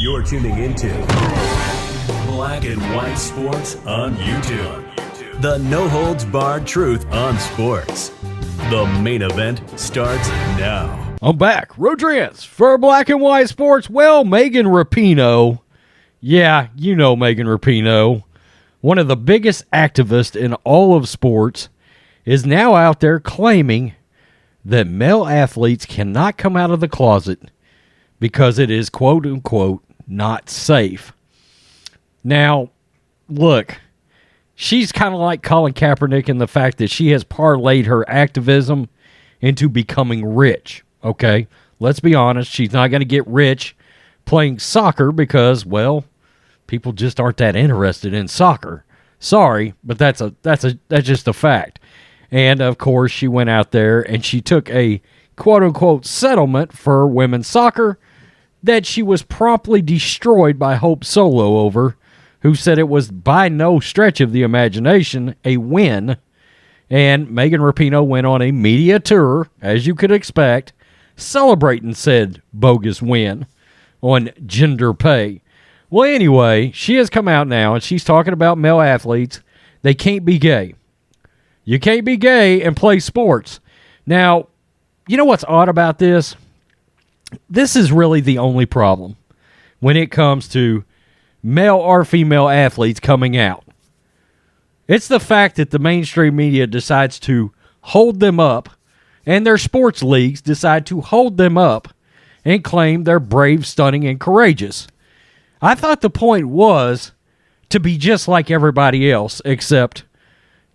You're tuning into Black and White Sports on YouTube. The no-holds-barred truth on sports. The main event starts now. I'm back. Rodriguez for Black and White Sports. Well, Megan Rapinoe. Yeah, you know Megan Rapinoe. One of the biggest activists in all of sports is now out there claiming that male athletes cannot come out of the closet because it is, quote-unquote, not safe. Now, look, she's kind of like Colin Kaepernick in the fact that she has parlayed her activism into becoming rich, okay? Let's be honest, she's not going to get rich playing soccer because, well, people just aren't that interested in soccer. Sorry, but that's just a fact. And, of course, she went out there and she took a quote-unquote settlement for women's soccer that she was promptly destroyed by Hope Solo over, who said it was by no stretch of the imagination a win. And Megan Rapinoe went on a media tour, as you could expect, celebrating said bogus win on gender pay. Well, anyway, she has come out now and she's talking about male athletes. They can't be gay. You can't be gay and play sports. Now, you know what's odd about this? This is really the only problem when it comes to male or female athletes coming out. It's the fact that the mainstream media decides to hold them up and their sports leagues decide to hold them up and claim they're brave, stunning, and courageous. I thought the point was to be just like everybody else, except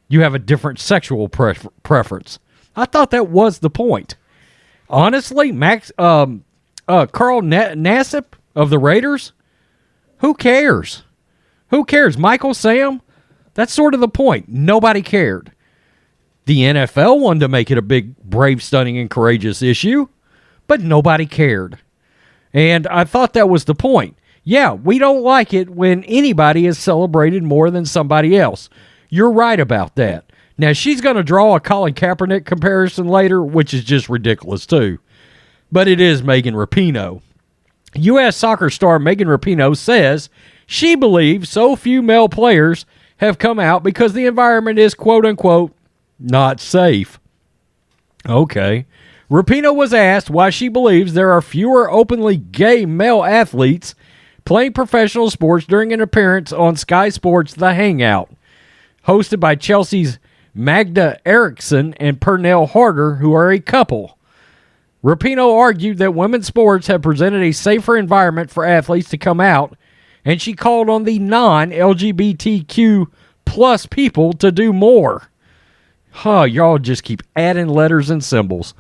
you have a different sexual preference. I thought that was the point. Honestly, Carl Nassib of the Raiders, who cares? Who cares? Michael Sam, that's sort of the point. Nobody cared. The NFL wanted to make it a big, brave, stunning, and courageous issue, but nobody cared. And I thought that was the point. Yeah, we don't like it when anybody is celebrated more than somebody else. You're right about that. Now, she's going to draw a Colin Kaepernick comparison later, which is just ridiculous, too. But it is Megan Rapinoe. U.S. soccer star Megan Rapinoe says she believes so few male players have come out because the environment is, quote-unquote, not safe. Okay. Rapinoe was asked why she believes there are fewer openly gay male athletes playing professional sports during an appearance on Sky Sports' The Hangout, hosted by Chelsea's Magda Eriksson and Pernell Harder, who are a couple. Rapinoe argued that women's sports have presented a safer environment for athletes to come out, and she called on the non-LGBTQ plus people to do more. Y'all just keep adding letters and symbols.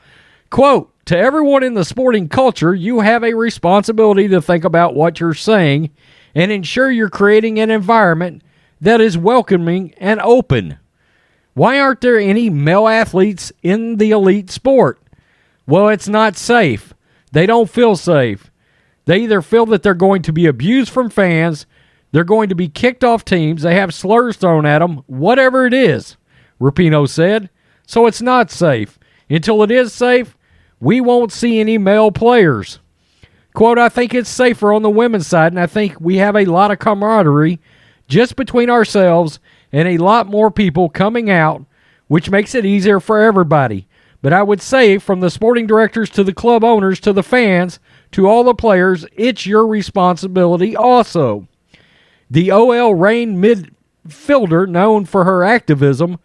Quote, to everyone in the sporting culture, you have a responsibility to think about what you're saying and ensure you're creating an environment that is welcoming and open. Why aren't there any male athletes in the elite sport? Well, it's not safe. They don't feel safe. They either feel that they're going to be abused from fans, they're going to be kicked off teams, they have slurs thrown at them, whatever it is, Rapinoe said. So it's not safe. Until it is safe, we won't see any male players. Quote, I think it's safer on the women's side, and I think we have a lot of camaraderie just between ourselves and a lot more people coming out, which makes it easier for everybody. But I would say from the sporting directors to the club owners to the fans to all the players, it's your responsibility also. The OL Reign midfielder, known for her activism,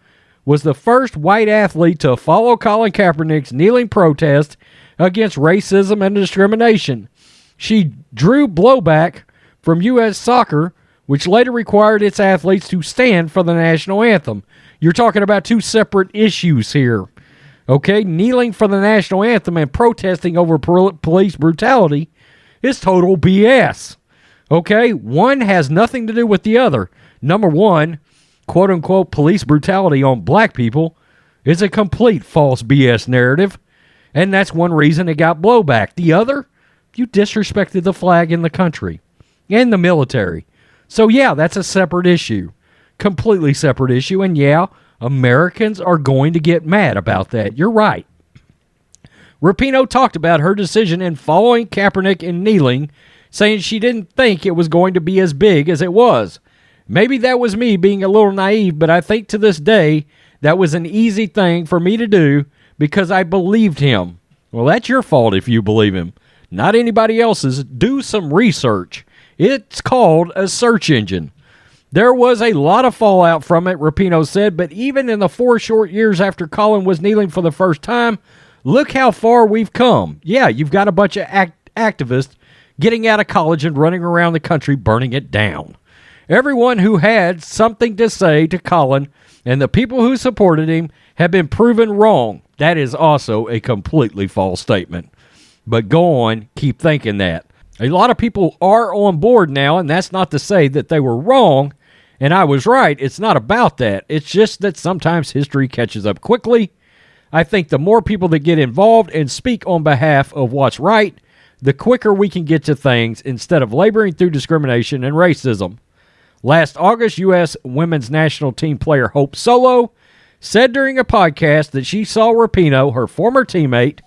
was the first white athlete to follow Colin Kaepernick's kneeling protest against racism and discrimination. She drew blowback from U.S. Soccer, which later required its athletes to stand for the national anthem. You're talking about two separate issues here. Okay, kneeling for the national anthem and protesting over police brutality is total BS. Okay, one has nothing to do with the other. Number one, quote-unquote police brutality on black people is a complete false BS narrative, and that's one reason it got blowback. The other, you disrespected the flag in the country and the military. So yeah, that's a separate issue. Completely separate issue, and yeah, Americans are going to get mad about that. You're right. Rapinoe talked about her decision in following Kaepernick and kneeling, saying she didn't think it was going to be as big as it was. Maybe that was me being a little naive, but I think to this day that was an easy thing for me to do because I believed him. Well, that's your fault if you believe him, not anybody else's. Do some research. It's called a search engine. There was a lot of fallout from it, Rapinoe said, but even in the 4 short years after Colin was kneeling for the first time, look how far we've come. Yeah, you've got a bunch of activists getting out of college and running around the country burning it down. Everyone who had something to say to Colin and the people who supported him have been proven wrong. That is also a completely false statement. But go on, keep thinking that. A lot of people are on board now, and that's not to say that they were wrong and I was right. It's not about that. It's just that sometimes history catches up quickly. I think the more people that get involved and speak on behalf of what's right, the quicker we can get to things instead of laboring through discrimination and racism. Last August, U.S. women's national team player Hope Solo said during a podcast that she saw Rapinoe, her former teammate,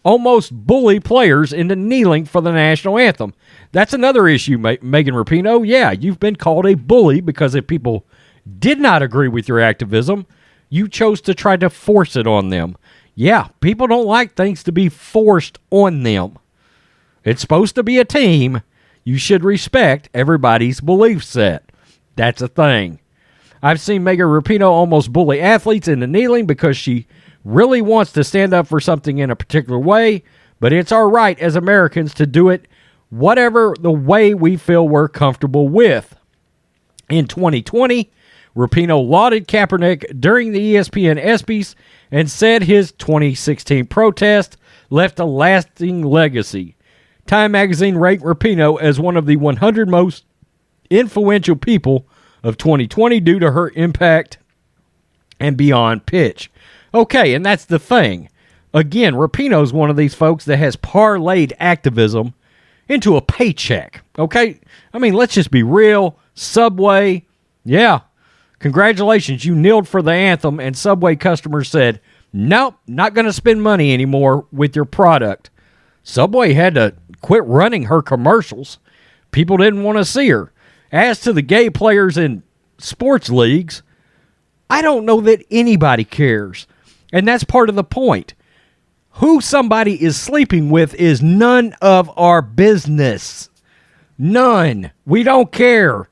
almost bully players into kneeling for the national anthem. That's another issue, Megan Rapinoe. Yeah, you've been called a bully because if people did not agree with your activism, you chose to try to force it on them. Yeah, people don't like things to be forced on them. It's supposed to be a team. You should respect everybody's belief set. That's a thing. I've seen Megan Rapinoe almost bully athletes into kneeling because she really wants to stand up for something in a particular way, but it's our right as Americans to do it whatever the way we feel we're comfortable with. In 2020, Rapinoe lauded Kaepernick during the ESPN ESPYs and said his 2016 protest left a lasting legacy. Time magazine ranked Rapinoe as one of the 100 most influential people of 2020 due to her impact and beyond pitch. Okay, and that's the thing. Again, Rapinoe's one of these folks that has parlayed activism into a paycheck. Okay? I mean, let's just be real. Subway, yeah, congratulations, you kneeled for the anthem, and Subway customers said, nope, not going to spend money anymore with your product. Subway had to quit running her commercials. People didn't want to see her. As to the gay players in sports leagues, I don't know that anybody cares. And that's part of the point. Who somebody is sleeping with is none of our business. None. We don't care.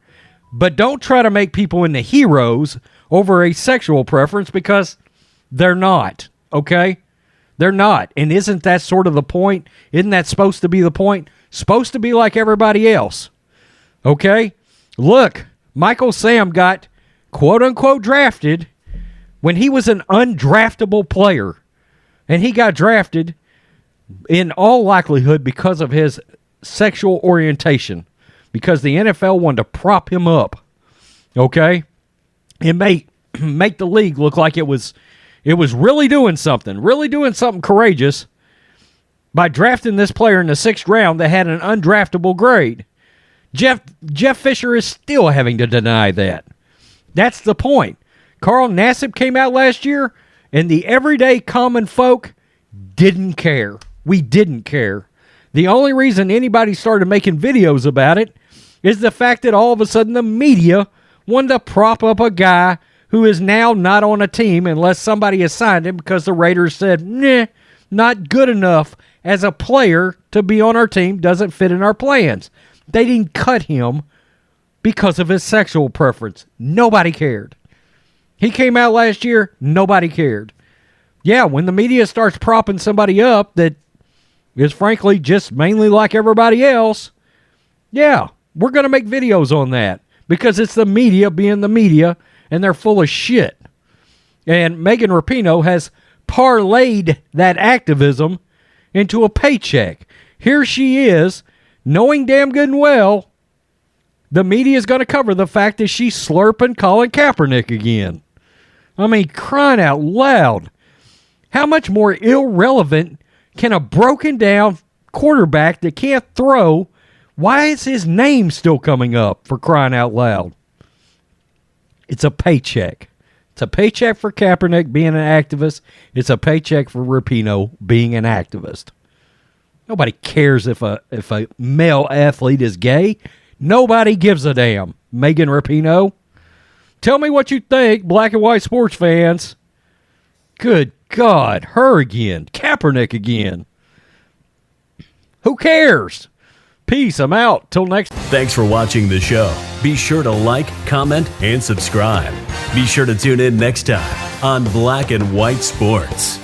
But don't try to make people into heroes over a sexual preference because they're not. Okay? They're not. And isn't that sort of the point? Isn't that supposed to be the point? Supposed to be like everybody else. Okay? Look, Michael Sam got quote-unquote drafted when he was an undraftable player. And he got drafted in all likelihood because of his sexual orientation. Because the NFL wanted to prop him up. Okay? And make the league look like it was really doing something courageous by drafting this player in the 6th round that had an undraftable grade. Jeff Fisher is still having to deny that. That's the point. Carl Nassib came out last year, and the everyday common folk didn't care. We didn't care. The only reason anybody started making videos about it is the fact that all of a sudden the media wanted to prop up a guy who is now not on a team unless somebody has signed him because the Raiders said, nah, not good enough as a player to be on our team, doesn't fit in our plans. They didn't cut him because of his sexual preference. Nobody cared. He came out last year, nobody cared. Yeah, when the media starts propping somebody up that is frankly just mainly like everybody else, yeah, we're going to make videos on that because it's the media being the media and they're full of shit. And Megan Rapinoe has parlayed that activism into a paycheck. Here she is, knowing damn good and well the media is going to cover the fact that she's slurping Colin Kaepernick again. I mean, crying out loud. How much more irrelevant can a broken down quarterback that can't throw, why is his name still coming up, for crying out loud? It's a paycheck. It's a paycheck for Kaepernick being an activist. It's a paycheck for Rapinoe being an activist. Nobody cares if a male athlete is gay. Nobody gives a damn. Megan Rapinoe. Tell me what you think, black and white sports fans. Good God, her again. Kaepernick again. Who cares? Peace, I'm out. Till next. Thanks for watching the show. Be sure to like, comment, and subscribe. Be sure to tune in next time on Black and White Sports.